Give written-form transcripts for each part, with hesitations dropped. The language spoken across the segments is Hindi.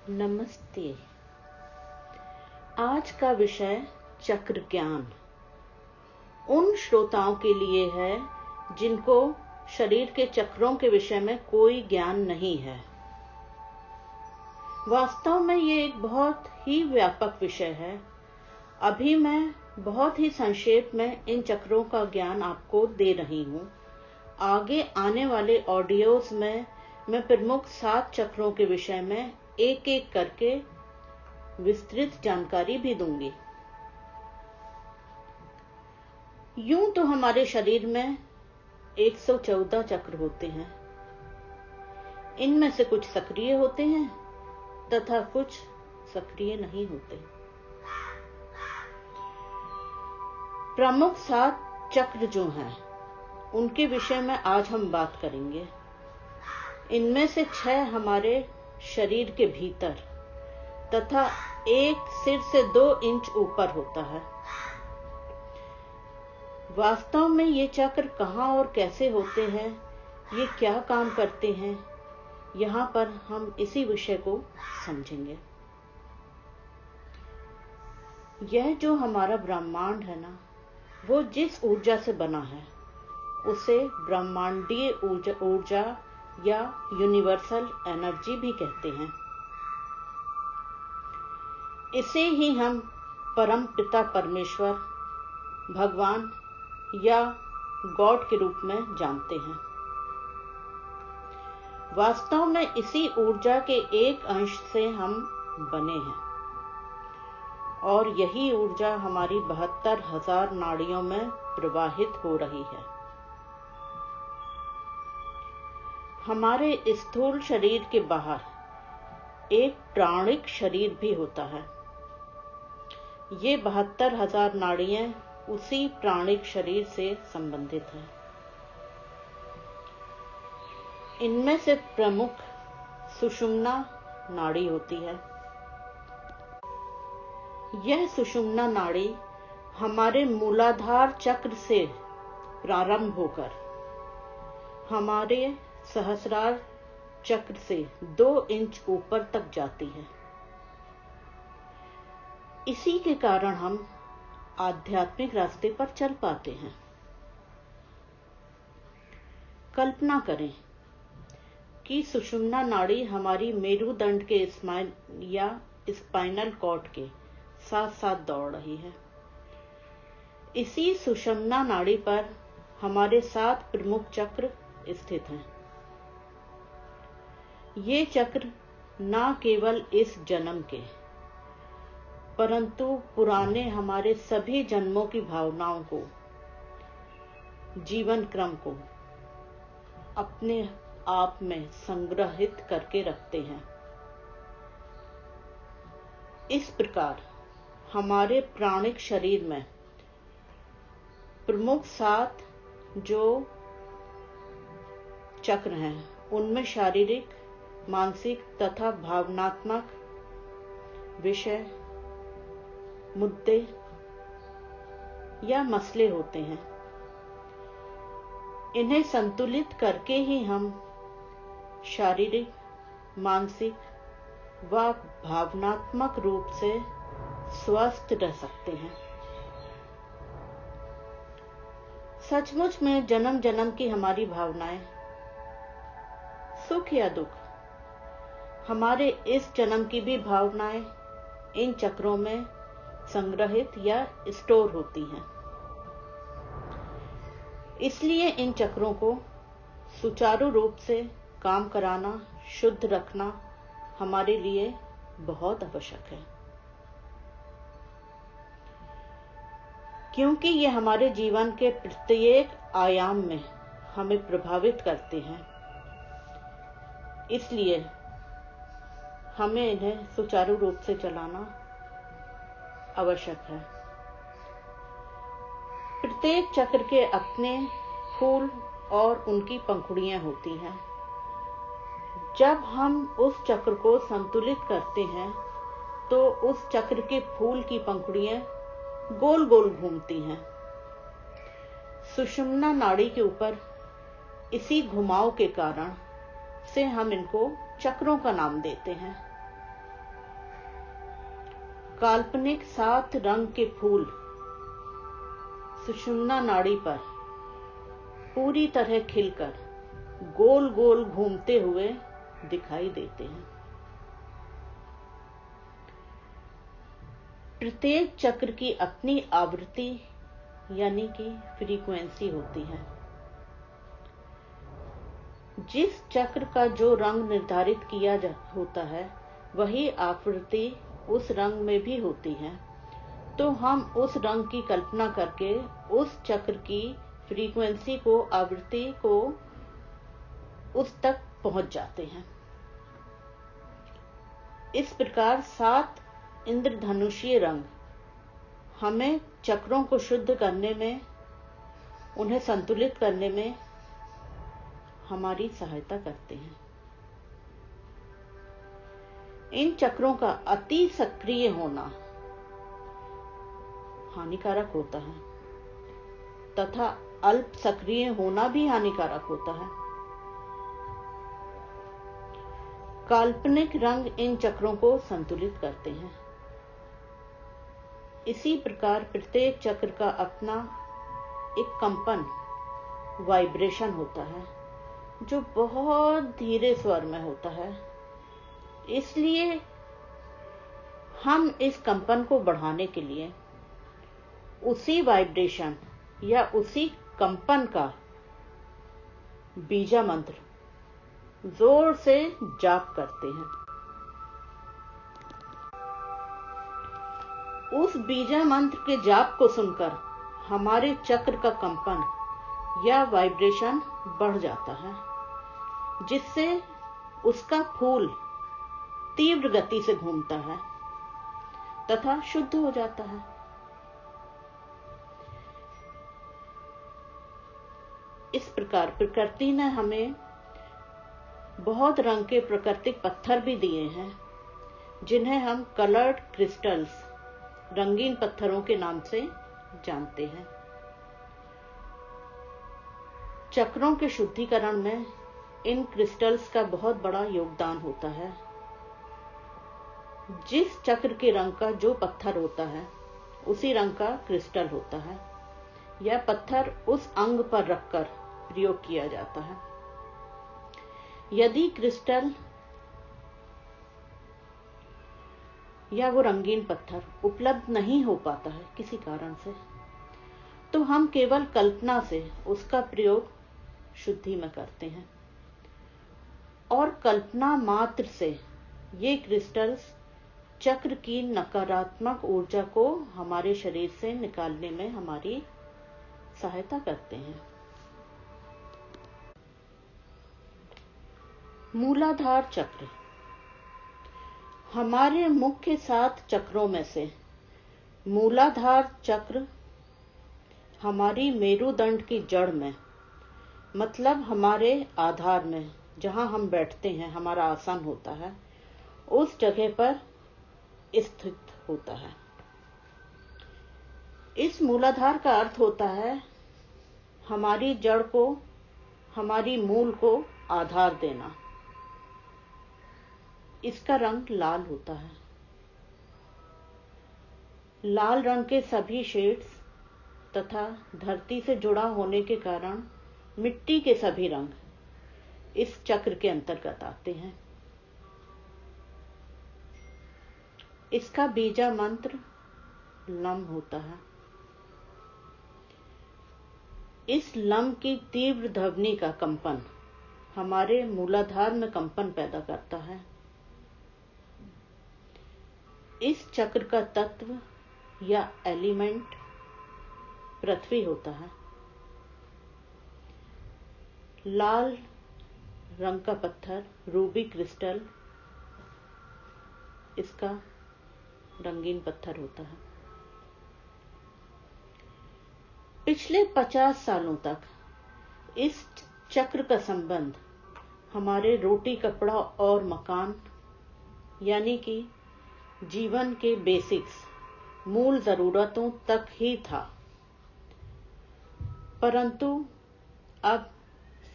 नमस्ते। आज का विषय चक्र ज्ञान उन श्रोताओं के लिए है जिनको शरीर के चक्रों के विषय में कोई ज्ञान नहीं है। वास्तव में ये एक बहुत ही व्यापक विषय है। अभी मैं बहुत ही संक्षेप में इन चक्रों का ज्ञान आपको दे रही हूँ। आगे आने वाले ऑडियोज में मैं प्रमुख 7 चक्रों के विषय में एक एक करके विस्तृत जानकारी भी दूंगी। यूं तो हमारे शरीर में 114 चक्र होते हैं। इनमें से कुछ सक्रिय होते हैं तथा कुछ सक्रिय नहीं होते। प्रमुख 7 चक्र जो हैं उनके विषय में आज हम बात करेंगे। इनमें से 6 हमारे शरीर के भीतर तथा एक सिर से 2 इंच ऊपर होता है। वास्तव में ये चक्र कहाँ और कैसे होते हैं, ये क्या काम करते हैं, यहाँ पर हम इसी विषय को समझेंगे। यह जो हमारा ब्रह्मांड है ना, वो जिस ऊर्जा से बना है उसे ब्रह्मांडीय ऊर्जा या यूनिवर्सल एनर्जी भी कहते हैं। इसे ही हम परम पिता परमेश्वर, भगवान या गॉड के रूप में जानते हैं। वास्तव में इसी ऊर्जा के एक अंश से हम बने हैं और यही ऊर्जा हमारी 72,000 नाड़ियों में प्रवाहित हो रही है। हमारे स्थूल शरीर के बाहर एक प्राणिक शरीर भी होता है। ये 72,000 नाड़ियां उसी प्राणिक शरीर से संबंधित हैं। इनमें से प्रमुख सुषुम्ना नाड़ी होती है। यह सुषुम्ना नाड़ी हमारे मूलाधार चक्र से प्रारंभ होकर हमारे सहस्रार चक्र से 2 इंच ऊपर तक जाती है। इसी के कारण हम आध्यात्मिक रास्ते पर चल पाते हैं। कल्पना करें कि सुषुम्ना नाड़ी हमारी मेरुदंड के स्पाइनल कॉर्ड के साथ साथ दौड़ रही है। इसी सुषुम्ना नाड़ी पर हमारे 7 प्रमुख चक्र स्थित हैं। ये चक्र न केवल इस जन्म के परंतु पुराने हमारे सभी जन्मों की भावनाओं को, जीवन क्रम को अपने आप में संग्रहित करके रखते हैं। इस प्रकार हमारे प्राणिक शरीर में प्रमुख 7 जो चक्र हैं उनमें शारीरिक, मानसिक तथा भावनात्मक विषय, मुद्दे या मसले होते हैं। इन्हें संतुलित करके ही हम शारीरिक, मानसिक व भावनात्मक रूप से स्वस्थ रह सकते हैं। सचमुच में जन्म जन्म की हमारी भावनाएं, सुख या दुख, हमारे इस जन्म की भी भावनाएं इन चक्रों में संग्रहित या स्टोर होती हैं। इसलिए इन चक्रों को सुचारू रूप से काम कराना, शुद्ध रखना हमारे लिए बहुत आवश्यक है, क्योंकि ये हमारे जीवन के प्रत्येक आयाम में हमें प्रभावित करते हैं। इसलिए हमें इन्हें सुचारू रूप से चलाना आवश्यक है। प्रत्येक चक्र के अपने फूल और उनकी पंखुड़ियां होती हैं। जब हम उस चक्र को संतुलित करते हैं तो उस चक्र के फूल की पंखुड़ियां गोल गोल घूमती हैं। सुषुम्ना नाड़ी के ऊपर इसी घुमाव के कारण से हम इनको चक्रों का नाम देते हैं। काल्पनिक 7 रंग के फूल सुषुम्ना नाड़ी पर पूरी तरह खिलकर गोल गोल घूमते हुए दिखाई देते हैं। प्रत्येक चक्र की अपनी आवृत्ति यानी कि फ्रीक्वेंसी होती है। जिस चक्र का जो रंग निर्धारित किया होता है वही आवृत्ति उस रंग में भी होती है। तो हम उस रंग की कल्पना करके उस चक्र की फ्रीक्वेंसी को, आवृत्ति को उस तक पहुंच जाते हैं। इस प्रकार 7 इंद्रधनुषीय रंग हमें चक्रों को शुद्ध करने में, उन्हें संतुलित करने में हमारी सहायता करते हैं। इन चक्रों का अति सक्रिय होना हानिकारक होता है तथा अल्प सक्रिय होना भी हानिकारक होता है। काल्पनिक रंग इन चक्रों को संतुलित करते हैं। इसी प्रकार प्रत्येक चक्र का अपना एक कंपन, वाइब्रेशन होता है जो बहुत धीरे स्वर में होता है। इसलिए हम इस कंपन को बढ़ाने के लिए उसी वाइब्रेशन या उसी कंपन का बीजा मंत्र जोर से जाप करते हैं। उस बीजा मंत्र के जाप को सुनकर हमारे चक्र का कंपन या वाइब्रेशन बढ़ जाता है, जिससे उसका फूल तीव्र गति से घूमता है तथा शुद्ध हो जाता है। इस प्रकार प्रकृति ने हमें बहुत रंग के प्राकृतिक पत्थर भी दिए हैं, जिन्हें हम कलर्ड क्रिस्टल्स, रंगीन पत्थरों के नाम से जानते हैं। चक्रों के शुद्धिकरण में इन क्रिस्टल्स का बहुत बड़ा योगदान होता है। जिस चक्र के रंग का जो पत्थर होता है उसी रंग का क्रिस्टल होता है। यह पत्थर उस अंग पर रखकर प्रयोग किया जाता है। यदि क्रिस्टल या वो रंगीन पत्थर उपलब्ध नहीं हो पाता है किसी कारण से, तो हम केवल कल्पना से उसका प्रयोग शुद्धि में करते हैं और कल्पना मात्र से ये क्रिस्टल्स चक्र की नकारात्मक ऊर्जा को हमारे शरीर से निकालने में हमारी सहायता करते हैं। मूलाधार चक्र हमारे मुख्य 7 चक्रों में से मूलाधार चक्र हमारी मेरुदंड की जड़ में, मतलब हमारे आधार में, जहां हम बैठते हैं, हमारा आसन होता है, उस जगह पर स्थित होता है। इस मूलाधार का अर्थ होता है हमारी जड़ को, हमारी मूल को आधार देना। इसका रंग लाल होता है। लाल रंग के सभी शेड्स तथा धरती से जुड़ा होने के कारण मिट्टी के सभी रंग इस चक्र के अंतर्गत आते हैं। इसका बीजा मंत्र लम होता है। इस लम की तीव्र ध्वनि का कंपन हमारे मूलाधार में कंपन पैदा करता है। इस चक्र का तत्व या एलिमेंट पृथ्वी होता है। लाल रंग का पत्थर रूबी क्रिस्टल इसका रंगीन पत्थर होता है। पिछले 50 सालों तक इस चक्र का संबंध हमारे रोटी, कपड़ा और मकान यानी कि जीवन के बेसिक्स, मूल जरूरतों तक ही था। परंतु अब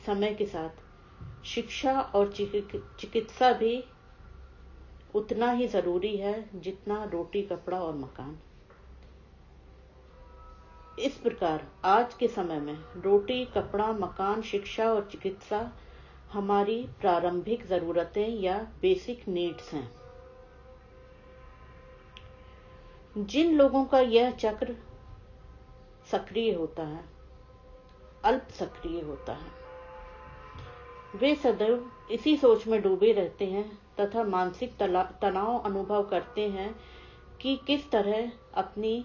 समय के साथ शिक्षा और चिकित्सा भी उतना ही जरूरी है जितना रोटी, कपड़ा और मकान। इस प्रकार आज के समय में रोटी, कपड़ा, मकान, शिक्षा और चिकित्सा हमारी प्रारंभिक जरूरतें या बेसिक नीड्स हैं। जिन लोगों का यह चक्र सक्रिय होता है, अल्प सक्रिय होता है, वे सदैव इसी सोच में डूबे रहते हैं तथा मानसिक तनाव अनुभव करते हैं कि किस तरह अपनी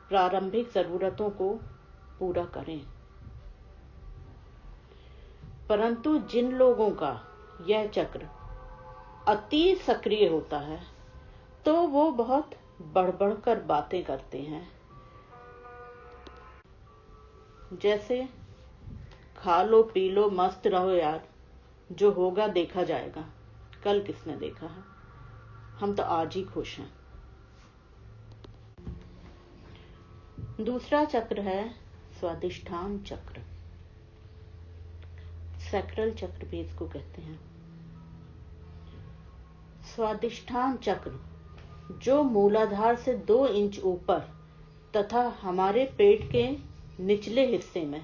प्रारंभिक जरूरतों को पूरा करें। परंतु जिन लोगों का यह चक्र अति सक्रिय होता है तो वो बहुत बढ़ कर बातें करते हैं, जैसे खा लो पी लो मस्त रहो यार, जो होगा देखा जाएगा, कल किसने देखा है, हम तो आज ही खुश हैं। दूसरा चक्र है स्वादिष्ठान चक्र, सैक्रल चक्र भी इसको कहते हैं। स्वादिष्ठान चक्र जो मूलाधार से 2 इंच ऊपर तथा हमारे पेट के निचले हिस्से में,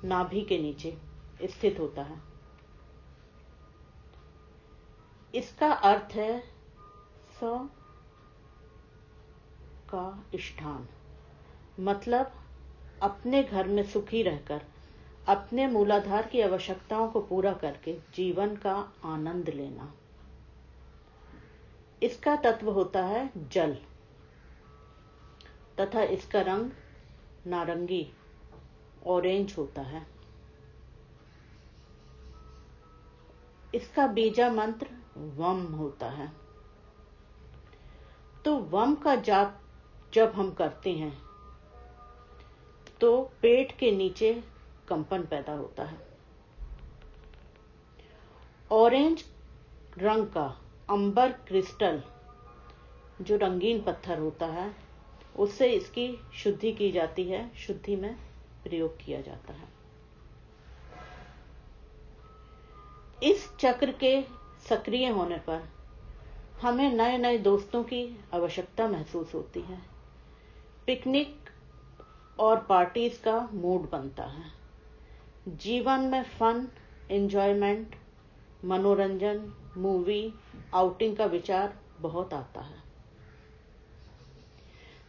नाभि के नीचे स्थित होता है। इसका अर्थ है स्व का स्थान, मतलब अपने घर में सुखी रहकर अपने मूलाधार की आवश्यकताओं को पूरा करके जीवन का आनंद लेना। इसका तत्व होता है जल तथा इसका रंग नारंगी, ऑरेंज होता है। इसका बीजा मंत्र वम होता है। तो वम का जाप जब हम करते हैं तो पेट के नीचे कंपन पैदा होता है। ऑरेंज रंग का अंबर क्रिस्टल जो रंगीन पत्थर होता है, उससे इसकी शुद्धि की जाती है, शुद्धि में प्रयोग किया जाता है। इस चक्र के सक्रिय होने पर हमें नए नए दोस्तों की आवश्यकता महसूस होती है। पिकनिक और पार्टीज का मूड बनता है। जीवन में फन, एंजॉयमेंट, मनोरंजन, मूवी, आउटिंग का विचार बहुत आता है।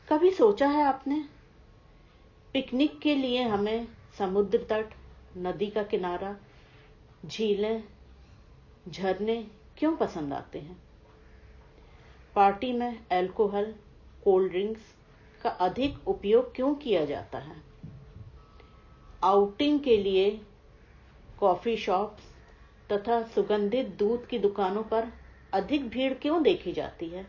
कभी सोचा है आपने, पिकनिक के लिए हमें समुद्र तट, नदी का किनारा, झीलें, झरने क्यों पसंद आते हैं? पार्टी में अल्कोहल, कोल्ड ड्रिंक्स का अधिक उपयोग क्यों किया जाता है? आउटिंग के लिए कॉफी शॉप्स तथा सुगंधित दूध की दुकानों पर अधिक भीड़ क्यों देखी जाती है?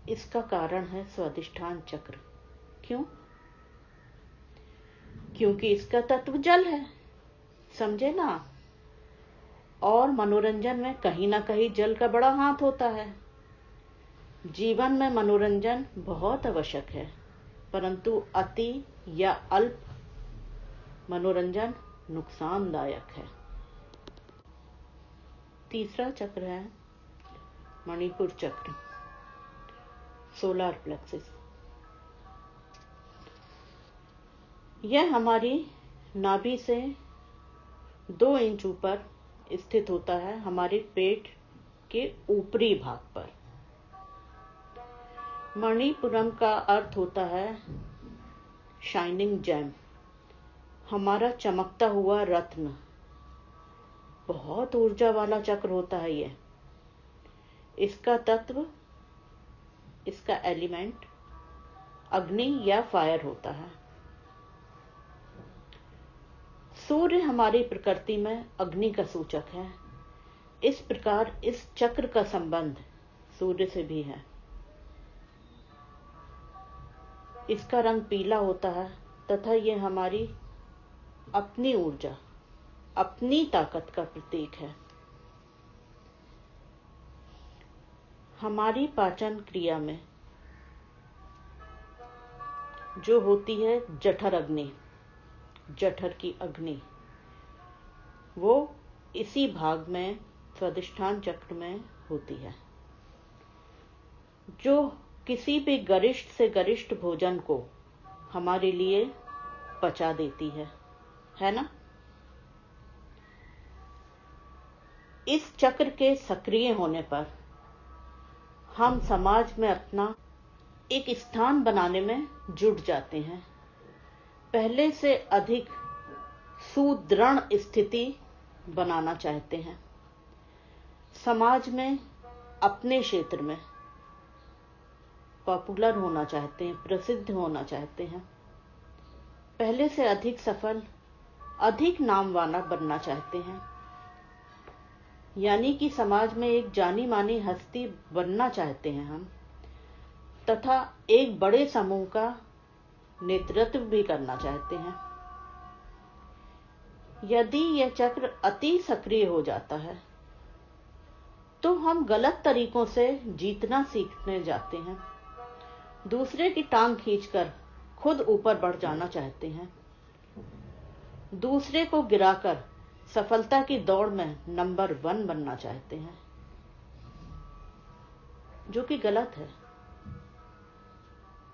इसका कारण है स्वादिष्ठान चक्र। क्यों? क्योंकि इसका तत्व जल है, समझे ना। और मनोरंजन में कहीं ना कहीं जल का बड़ा हाथ होता है। जीवन में मनोरंजन बहुत आवश्यक है, परंतु अति या अल्प मनोरंजन नुकसानदायक है। तीसरा चक्र है मणिपुर चक्र, सोलार प्लेक्सिस। यह हमारी नाभि से 2 इंच ऊपर स्थित होता है, हमारे पेट के ऊपरी भाग पर। मणिपुरम का अर्थ होता है शाइनिंग जेम, हमारा चमकता हुआ रत्न। बहुत ऊर्जा वाला चक्र होता है यह। इसका तत्व, इसका एलिमेंट अग्नि या फायर होता है। सूर्य हमारी प्रकृति में अग्नि का सूचक है। इस प्रकार इस चक्र का संबंध सूर्य से भी है। इसका रंग पीला होता है तथा यह हमारी अपनी ऊर्जा, अपनी ताकत का प्रतीक है। हमारी पाचन क्रिया में जो होती है जठर अग्नि, जठर की अग्नि, वो इसी भाग में स्वादिष्ठान चक्र में होती है, जो किसी भी गरिष्ठ से गरिष्ठ भोजन को हमारे लिए पचा देती है ना। इस चक्र के सक्रिय होने पर हम समाज में अपना एक स्थान बनाने में जुट जाते हैं। पहले से अधिक सुदृढ़ स्थिति बनाना चाहते हैं। समाज में, अपने क्षेत्र में पॉपुलर होना चाहते हैं, प्रसिद्ध होना चाहते हैं। पहले से अधिक सफल, अधिक नामवाना बनना चाहते हैं। यानी कि समाज में एक जानी मानी हस्ती बनना चाहते हैं हम, तथा एक बड़े समूह का नेतृत्व भी करना चाहते हैं। यदि यह चक्र अति सक्रिय हो जाता है तो हम गलत तरीकों से जीतना सीखने जाते हैं। दूसरे की टांग खींचकर खुद ऊपर बढ़ जाना चाहते हैं। दूसरे को गिराकर सफलता की दौड़ में नंबर 1 बनना चाहते हैं, जो कि गलत है।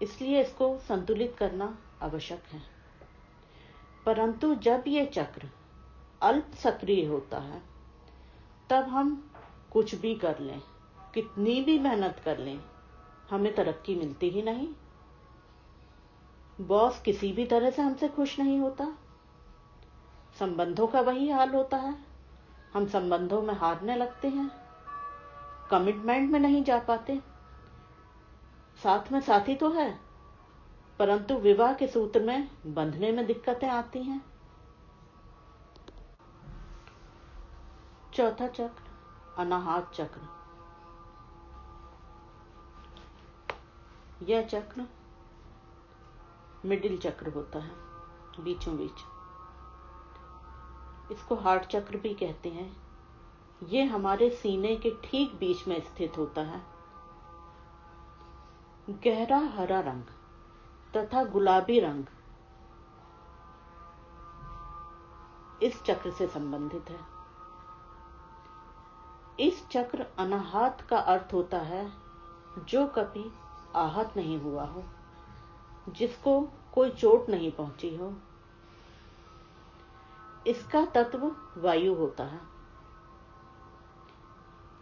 इसलिए इसको संतुलित करना आवश्यक है। परंतु जब ये चक्र अल्प सक्रिय होता है, तब हम कुछ भी कर लें, कितनी भी मेहनत कर लें, हमें तरक्की मिलती ही नहीं। बॉस किसी भी तरह से हमसे खुश नहीं होता। संबंधों का वही हाल होता है। हम संबंधों में हारने लगते हैं, कमिटमेंट में नहीं जा पाते। साथ में साथी तो है, परंतु विवाह के सूत्र में बंधने में दिक्कतें आती हैं। चौथा चक्र, अनाहत चक्र। यह चक्र मिडिल चक्र होता है, बीचों बीच। इसको हार्ट चक्र भी कहते हैं। ये हमारे सीने के ठीक बीच में स्थित होता है। गहरा हरा रंग तथा गुलाबी रंग इस चक्र से संबंधित है। इस चक्र अनाहत का अर्थ होता है जो कभी आहत नहीं हुआ हो, जिसको कोई चोट नहीं पहुंची हो। इसका तत्व वायु होता है।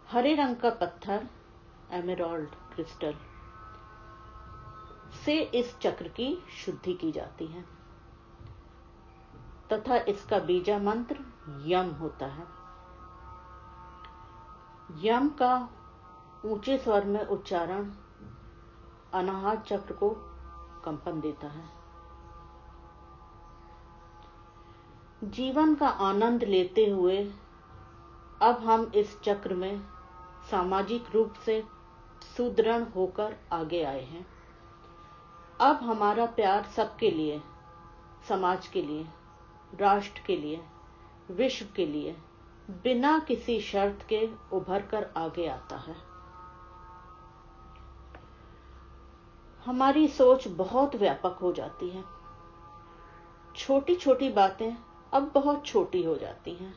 हरे रंग का पत्थर, एमेराल्ड क्रिस्टल से इस चक्र की शुद्धि की जाती है, तथा इसका बीजा मंत्र यम होता है। यम का ऊंचे स्वर में उच्चारण अनाहत चक्र को कंपन देता है। जीवन का आनंद लेते हुए अब हम इस चक्र में सामाजिक रूप से सुदृढ़ होकर आगे आए हैं। अब हमारा प्यार सबके लिए, समाज के लिए, राष्ट्र के लिए, विश्व के लिए बिना किसी शर्त के उभर कर आगे आता है। हमारी सोच बहुत व्यापक हो जाती है। छोटी छोटी बातें अब बहुत छोटी हो जाती हैं।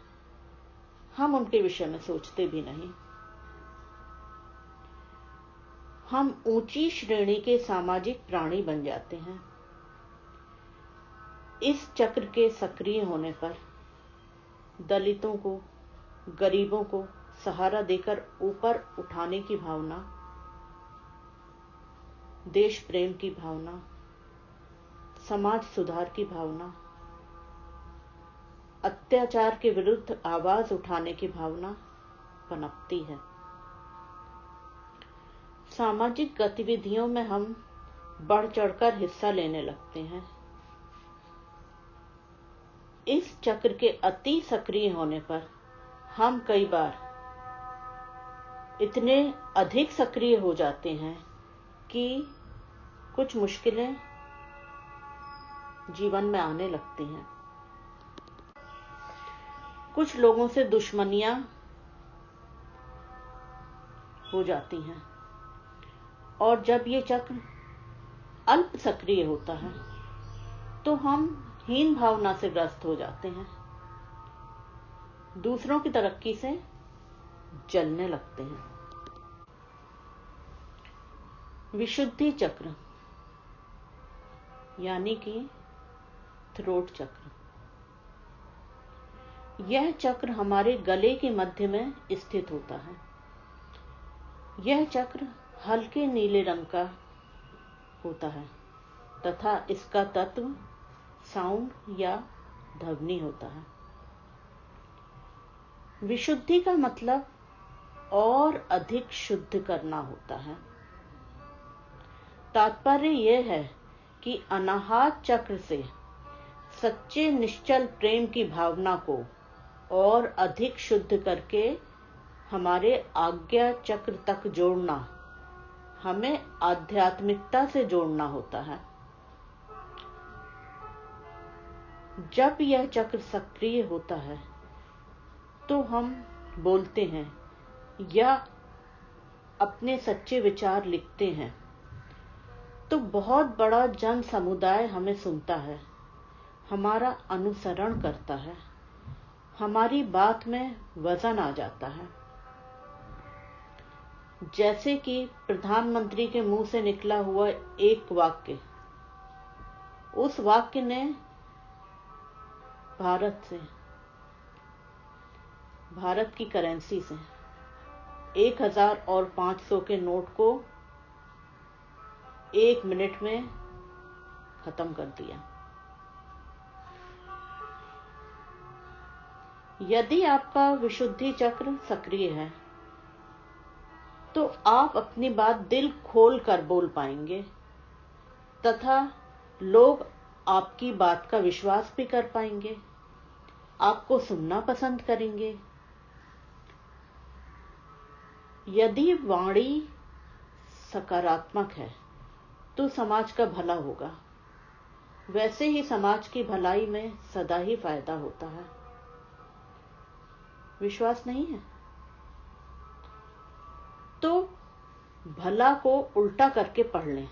हम उनके विषय में सोचते भी नहीं। हम ऊंची श्रेणी के सामाजिक प्राणी बन जाते हैं। इस चक्र के सक्रिय होने पर दलितों को, गरीबों को सहारा देकर ऊपर उठाने की भावना, देश प्रेम की भावना, समाज सुधार की भावना, अत्याचार के विरुद्ध आवाज उठाने की भावना पनपती है। सामाजिक गतिविधियों में हम बढ़ चढ़कर हिस्सा लेने लगते हैं। इस चक्र के अति सक्रिय होने पर हम कई बार इतने अधिक सक्रिय हो जाते हैं कि कुछ मुश्किलें जीवन में आने लगती हैं। कुछ लोगों से दुश्मनियां हो जाती हैं, और जब ये चक्र अल्प सक्रिय होता है तो हम हीन भावना से ग्रस्त हो जाते हैं। दूसरों की तरक्की से जलने लगते हैं। विशुद्धि चक्र यानी कि थ्रोट चक्र। यह चक्र हमारे गले के मध्य में स्थित होता है। यह चक्र हल्के नीले रंग का होता है तथा इसका तत्व साउंड या ध्वनि होता है। विशुद्धि का मतलब और अधिक शुद्ध करना होता है। तात्पर्य यह है कि अनाहत चक्र से सच्चे निश्चल प्रेम की भावना को और अधिक शुद्ध करके हमारे आज्ञा चक्र तक जोड़ना, हमें आध्यात्मिकता से जोड़ना होता है। जब यह चक्र सक्रिय होता है तो हम बोलते हैं या अपने सच्चे विचार लिखते हैं तो बहुत बड़ा जन समुदाय हमें सुनता है, हमारा अनुसरण करता है, हमारी बात में वजन आ जाता है। जैसे कि प्रधानमंत्री के मुंह से निकला हुआ एक वाक्य, उस वाक्य ने भारत की करेंसी से 1000 और 500 के नोट को 1 मिनट में खत्म कर दिया। यदि आपका विशुद्धि चक्र सक्रिय है तो आप अपनी बात दिल खोल कर बोल पाएंगे तथा लोग आपकी बात का विश्वास भी कर पाएंगे, आपको सुनना पसंद करेंगे। यदि वाणी सकारात्मक है तो समाज का भला होगा। वैसे ही समाज की भलाई में सदा ही फायदा होता है। विश्वास नहीं है तो भला को उल्टा करके पढ़ लें।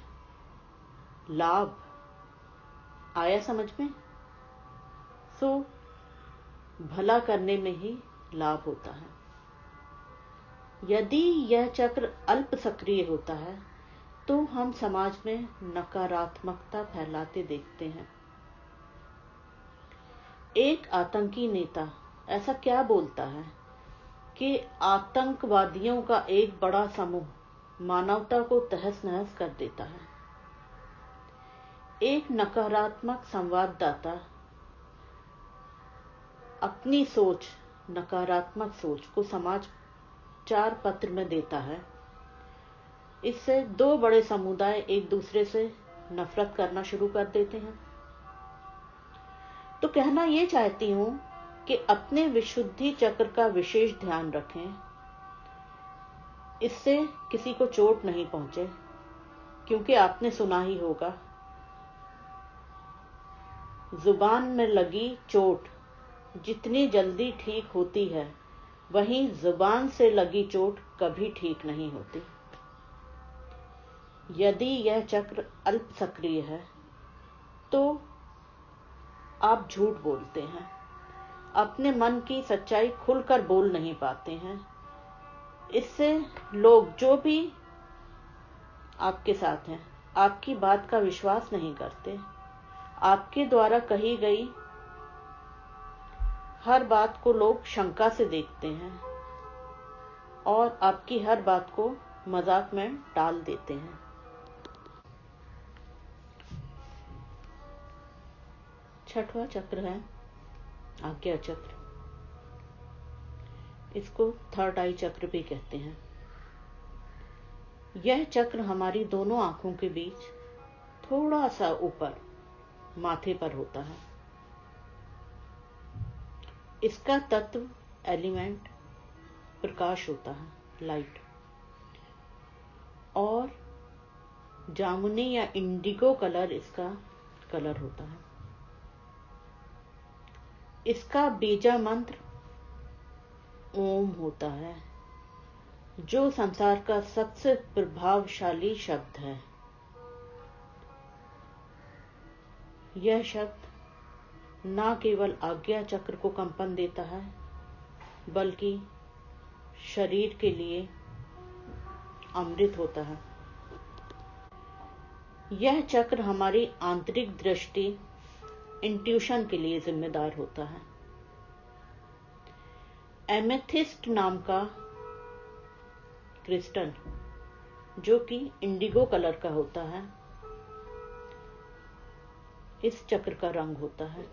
लाभ आया समझ में? सो भला करने में ही लाभ होता है। यदि यह चक्र अल्प सक्रिय होता है तो हम समाज में नकारात्मकता फैलाते देखते हैं। एक आतंकी नेता ऐसा क्या बोलता है कि आतंकवादियों का एक बड़ा समूह मानवता को तहस नहस कर देता है। एक नकारात्मक संवाददाता अपनी नकारात्मक सोच को समाचार पत्र में देता है। इससे 2 बड़े समुदाय एक दूसरे से नफरत करना शुरू कर देते हैं। तो कहना ये चाहती हूं कि अपने विशुद्धि चक्र का विशेष ध्यान रखें, इससे किसी को चोट नहीं पहुंचे। क्योंकि आपने सुना ही होगा, जुबान में लगी चोट जितनी जल्दी ठीक होती है, वहीं जुबान से लगी चोट कभी ठीक नहीं होती। यदि यह चक्र अल्प सक्रिय है तो आप झूठ बोलते हैं, अपने मन की सच्चाई खुलकर बोल नहीं पाते हैं। इससे लोग जो भी आपके साथ हैं, आपकी बात का विश्वास नहीं करते। आपके द्वारा कही गई हर बात को लोग शंका से देखते हैं और आपकी हर बात को मजाक में टाल देते हैं। छठवां चक्र है आज्ञा चक्र। इसको थर्ड आई चक्र भी कहते हैं। यह चक्र हमारी दोनों आंखों के बीच थोड़ा सा ऊपर माथे पर होता है। इसका तत्व एलिमेंट प्रकाश होता है, लाइट, और जामुनी या इंडिगो कलर इसका कलर होता है। इसका बीजा मंत्र ओम होता है, जो संसार का सबसे प्रभावशाली शब्द है। यह शब्द न केवल आज्ञा चक्र को कंपन देता है, बल्कि शरीर के लिए अमृत होता है। यह चक्र हमारी आंतरिक दृष्टि, इंट्यूशन के लिए जिम्मेदार होता है। एमेथिस्ट नाम का क्रिस्टल, जो कि इंडिगो कलर का होता है, इस चक्र का रंग होता है।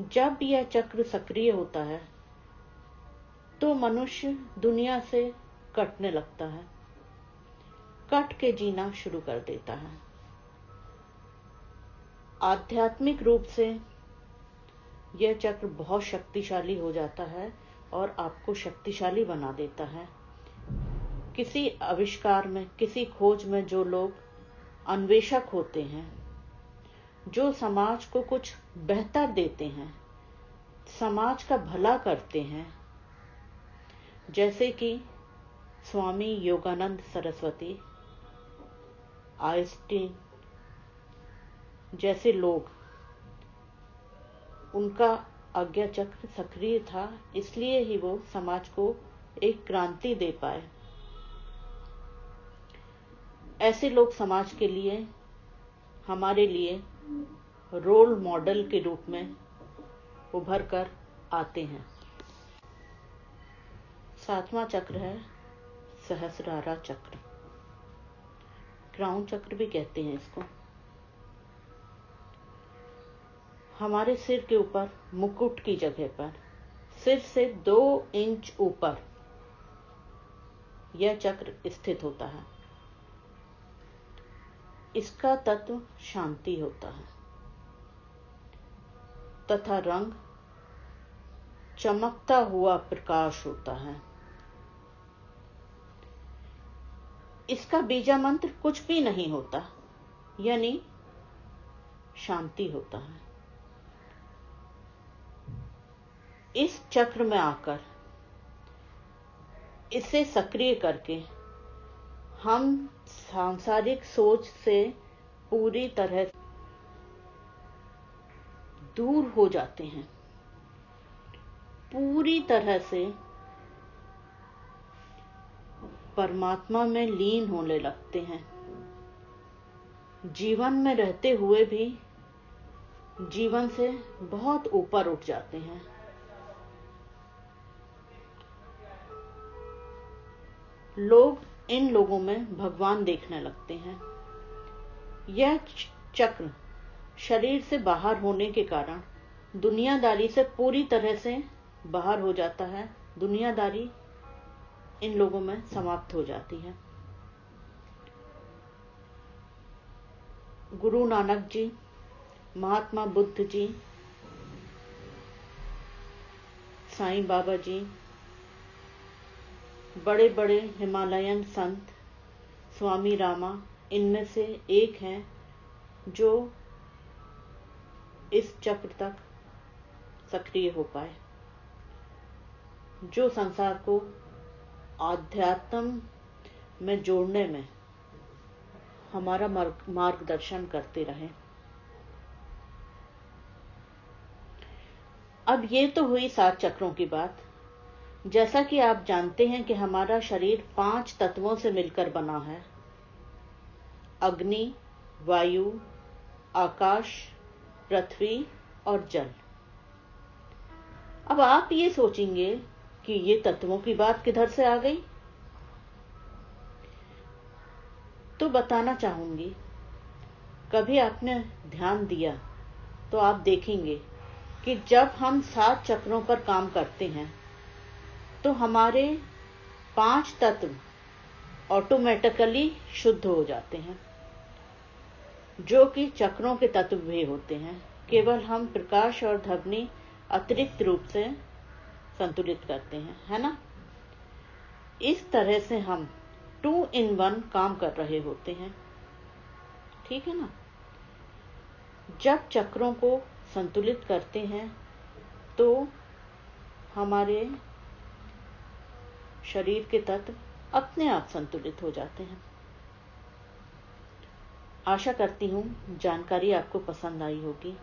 जब यह चक्र सक्रिय होता है तो मनुष्य दुनिया से कटने लगता है, कट के जीना शुरू कर देता है। आध्यात्मिक रूप से यह चक्र बहुत शक्तिशाली हो जाता है और आपको शक्तिशाली बना देता है। किसी आविष्कार में, किसी खोज में जो लोग अन्वेषक होते हैं, जो समाज को कुछ बेहतर देते हैं, समाज का भला करते हैं, जैसे कि स्वामी योगानंद सरस्वती, आइंस्टीन जैसे लोग, उनका आज्ञा चक्र सक्रिय था, इसलिए ही वो समाज को एक क्रांति दे पाए। ऐसे लोग समाज के लिए, हमारे लिए रोल मॉडल के रूप में उभर कर आते हैं। 7वां चक्र है सहस्रारा चक्र, क्राउन चक्र भी कहते हैं इसको। हमारे सिर के ऊपर मुकुट की जगह पर, सिर से 2 इंच ऊपर यह चक्र स्थित होता है। इसका तत्व शांति होता है तथा रंग चमकता हुआ प्रकाश होता है। इसका बीजा मंत्र कुछ भी नहीं होता, यानी शांति होता है। इस चक्र में आकर इसे सक्रिय करके हम सांसारिक सोच से पूरी तरह दूर हो जाते हैं, पूरी तरह से परमात्मा में लीन होने लगते हैं। जीवन में रहते हुए भी जीवन से बहुत ऊपर उठ जाते हैं। लोग इन लोगों में भगवान देखने लगते हैं। यह चक्र शरीर से बाहर होने के कारण दुनियादारी से पूरी तरह से बाहर हो जाता है। दुनियादारी इन लोगों में समाप्त हो जाती है। गुरु नानक जी, महात्मा बुद्ध जी, साईं बाबा जी, बड़े बड़े हिमालयन संत, स्वामी रामा, इनमें से एक हैं जो इस चक्र तक सक्रिय हो पाए, जो संसार को आध्यात्म में जोड़ने में हमारा मार्गदर्शन करते रहे। अब ये तो हुई 7 चक्रों की बात। जैसा कि आप जानते हैं कि हमारा शरीर 5 तत्वों से मिलकर बना है: अग्नि, वायु, आकाश, पृथ्वी और जल। अब आप ये सोचेंगे कि ये तत्वों की बात किधर से आ गई, तो बताना चाहूंगी, कभी आपने ध्यान दिया तो आप देखेंगे कि जब हम 7 चक्रों पर काम करते हैं तो हमारे 5 तत्व ऑटोमेटिकली शुद्ध हो जाते हैं, जो कि चक्रों के तत्व भी होते हैं। केवल हम प्रकाश और ध्वनि अतिरिक्त रूप से संतुलित करते हैं, है ना। इस तरह से हम 2 in 1 काम कर रहे होते हैं, ठीक है ना। जब चक्रों को संतुलित करते हैं तो हमारे शरीर के तत्व अपने आप संतुलित हो जाते हैं। आशा करती हूँ जानकारी आपको पसंद आई होगी।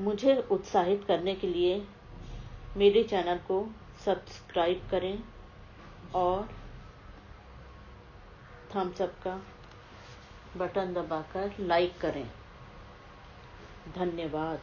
मुझे उत्साहित करने के लिए मेरे चैनल को सब्सक्राइब करें और थम्स अप का बटन दबाकर लाइक करें। धन्यवाद।